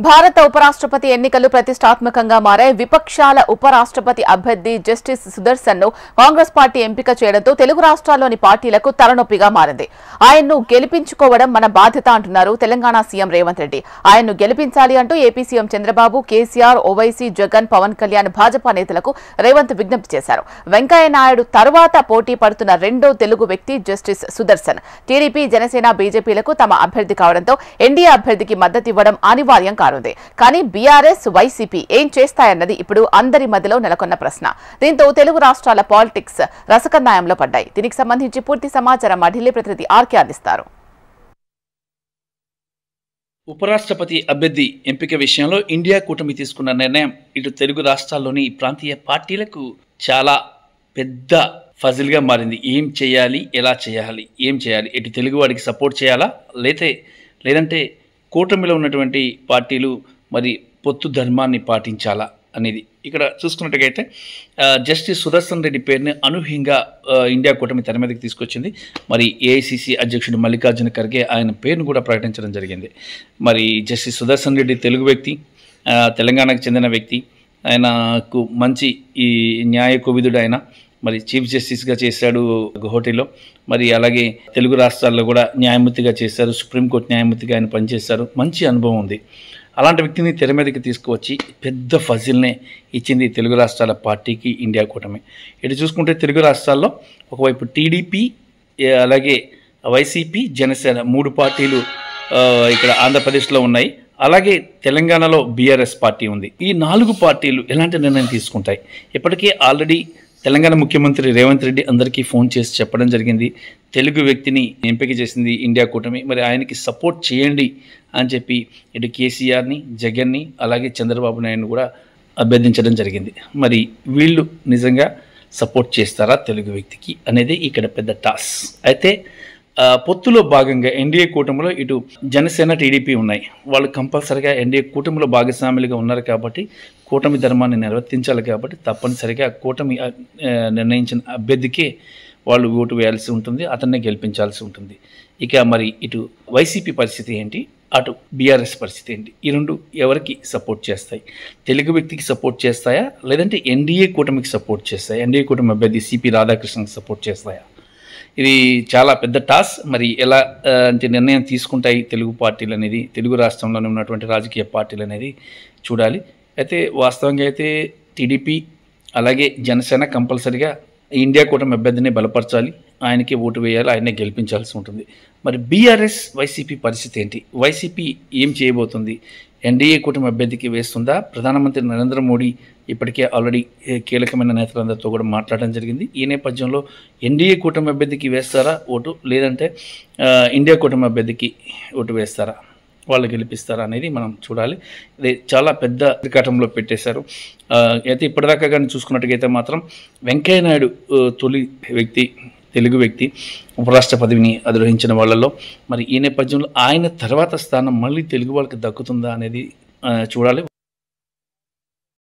భారత ఉపరాష్ట్రపతి ఎన్నికలు ప్రతిష్టాత్మకంగా మారాయి. విపక్షాల ఉపరాష్ట్రపతి అభ్యర్థి జస్టిస్ సుదర్శన్ ను కాంగ్రెస్ పార్టీ ఎంపిక చేయడంతో తెలుగు రాష్ట్రాల్లోని పార్టీలకు తలనొప్పిగా మారింది. ఆయన్ను గెలిపించుకోవడం మన బాధ్యత అంటున్నారు తెలంగాణ సీఎం రేవంత్ రెడ్డి. ఆయన్ను గెలిపించాలి అంటూ ఏపీ సీఎం చంద్రబాబు, కేసీఆర్, ఓవైసీ, జగన్, పవన్ కళ్యాణ్ భాజపా నేతలకు రేవంత్ విజ్ఞప్తి చేశారు. వెంకయ్య నాయుడు తర్వాత పోటీ పడుతున్న రెండో తెలుగు వ్యక్తి జస్టిస్ సుదర్శన్. టీడీపీ, జనసేన, బీజేపీలకు తమ అభ్యర్థి కావడంతో ఎన్డీఏ అభ్యర్థికి మద్దతు ఇవ్వడం అనివార్యం కానుంది. కానీ బీఆర్ఎస్, వైసీపీ ఏం చేస్తాయన్నది ఇప్పుడు అందరి మధ్యలో నెలకొన్న ప్రశ్న. దీంతో తెలుగు రాష్ట్రాల పాలిటిక్స్ రసకందాయంలో పడ్డాయి. దీనికి సంబంధించి పూర్తి సమాచారం మా ఢిల్లీ ప్రతినిధి ఆర్కే అందిస్తారు. ఉపరాష్ట్రపతి అభ్యర్థి ఎంపిక విషయంలో ఇండియా కూటమి తీసుకున్న నిర్ణయం ఇటు తెలుగు రాష్ట్రాల్లోని ప్రాంతీయ పార్టీలకు చాలా పెద్ద ఫజిల్గా మారింది. ఏం చేయాలి, ఎలా చేయాలి, ఏం చేయాలి, ఇటు తెలుగు వాడికి సపోర్ట్ చేయాలా లేదంటే కూటమిలో ఉన్నటువంటి పార్టీలు మరి పొత్తు ధర్మాన్ని పాటించాలా అనేది. ఇక్కడ చూసుకున్నట్టుగైతే జస్టిస్ సుదర్శన్ రెడ్డి పేరుని అనూహ్యంగా ఇండియా కూటమి తెర మీదకి తీసుకొచ్చింది. మరి ఏఐసిసి అధ్యక్షుడు మల్లికార్జున ఖర్గే ఆయన పేరును కూడా ప్రకటించడం జరిగింది. మరి జస్టిస్ సుదర్శన్ రెడ్డి తెలుగు వ్యక్తి, తెలంగాణకు చెందిన వ్యక్తి. ఆయనకు మంచి ఈ న్యాయ కోవిదుడు. ఆయన మరి చీఫ్ జస్టిస్గా చేశాడు గౌహటిలో. మరి అలాగే తెలుగు రాష్ట్రాల్లో కూడా న్యాయమూర్తిగా చేశారు. సుప్రీంకోర్టు న్యాయమూర్తిగా ఆయన పనిచేశారు. మంచి అనుభవం ఉంది. అలాంటి వ్యక్తిని తెర మీదకి తీసుకువచ్చి పెద్ద ఫజిల్నే ఇచ్చింది తెలుగు రాష్ట్రాల పార్టీకి ఇండియా కూటమి. ఇటు చూసుకుంటే తెలుగు రాష్ట్రాల్లో ఒకవైపు టీడీపీ, అలాగే వైసీపీ, జనసేన 3 పార్టీలు ఇక్కడ ఆంధ్రప్రదేశ్లో ఉన్నాయి. అలాగే తెలంగాణలో బీఆర్ఎస్ పార్టీ ఉంది. ఈ 4 పార్టీలు ఎలాంటి నిర్ణయం తీసుకుంటాయి? ఇప్పటికే ఆల్రెడీ తెలంగాణ ముఖ్యమంత్రి రేవంత్ రెడ్డి అందరికీ ఫోన్ చేసి చెప్పడం జరిగింది. తెలుగు వ్యక్తిని ఎంపిక చేసింది ఇండియా కూటమి, మరి ఆయనకి సపోర్ట్ చేయండి అని చెప్పి ఇటు కేసీఆర్ని, జగన్ని, అలాగే చంద్రబాబు నాయుడుని కూడా అభ్యర్థించడం జరిగింది. మరి వీళ్ళు నిజంగా సపోర్ట్ చేస్తారా తెలుగు వ్యక్తికి అనేది ఇక్కడ పెద్ద టాస్. అయితే పొత్తులో భాగంగా ఎన్డీఏ కూటమిలో ఇటు జనసేన, టీడీపీ ఉన్నాయి. వాళ్ళు కంపల్సరిగా ఎన్డీఏ కూటమిలో భాగస్వాములుగా ఉన్నారు కాబట్టి కూటమి ధర్మాన్ని నిర్వర్తించాలి కాబట్టి తప్పనిసరిగా కూటమి నిర్ణయించిన అభ్యర్థికే వాళ్ళు ఓటు వేయాల్సి ఉంటుంది, అతన్నే గెలిపించాల్సి ఉంటుంది. ఇక మరి ఇటు వైసీపీ పరిస్థితి ఏంటి, అటు బీఆర్ఎస్ పరిస్థితి ఏంటి? ఈ రెండు ఎవరికి సపోర్ట్ చేస్తాయి? తెలుగు వ్యక్తికి సపోర్ట్ చేస్తాయా, లేదంటే ఎన్డీఏ కూటమికి సపోర్ట్ చేస్తాయా? ఎన్డీఏ కూటమి అభ్యర్థి సిపి రాధాకృష్ణకి సపోర్ట్ చేస్తాయా? ఇది చాలా పెద్ద టాస్. మరి ఎలా అంటే నిర్ణయం తీసుకుంటాయి తెలుగు పార్టీలు అనేది, తెలుగు రాష్ట్రంలోనే ఉన్నటువంటి రాజకీయ పార్టీలు అనేది చూడాలి. అయితే వాస్తవంగా అయితే టీడీపీ అలాగే జనసేన కంపల్సరిగా ఇండియా కూటమి అభ్యర్థిని బలపరచాలి, ఆయనకే ఓటు వేయాలి, ఆయన్నే గెలిపించాల్సి ఉంటుంది. మరి బీఆర్ఎస్, వైసీపీ పరిస్థితి ఏంటి? వైసీపీ ఏం చేయబోతుంది? ఎన్డీఏ కూటమి అభ్యర్థికి వేస్తుందా? ప్రధానమంత్రి నరేంద్ర మోడీ ఇప్పటికే ఆల్రెడీ కీలకమైన నేతలందరితో కూడా మాట్లాడడం జరిగింది. ఈ నేపథ్యంలో ఎన్డీఏ కూటమి అభ్యర్థికి వేస్తారా ఓటు, లేదంటే ఇండియా కూటమి అభ్యర్థికి ఓటు వేస్తారా, వాళ్ళు గెలిపిస్తారా అనేది మనం చూడాలి. ఇది చాలా పెద్ద ఘటంలో పెట్టేశారు. అయితే ఇప్పటిదాకా కానీ చూసుకున్నట్టుగైతే మాత్రం వెంకయ్య నాయుడు తొలి వ్యక్తి, తెలుగు వ్యక్తి ఉపరాష్ట్ర పదవిని అధిరోహించిన వాళ్ళలో. మరి ఈ నేపథ్యంలో ఆయన తర్వాత స్థానం మళ్ళీ తెలుగు వాళ్ళకి దక్కుతుందా అనేది చూడాలి.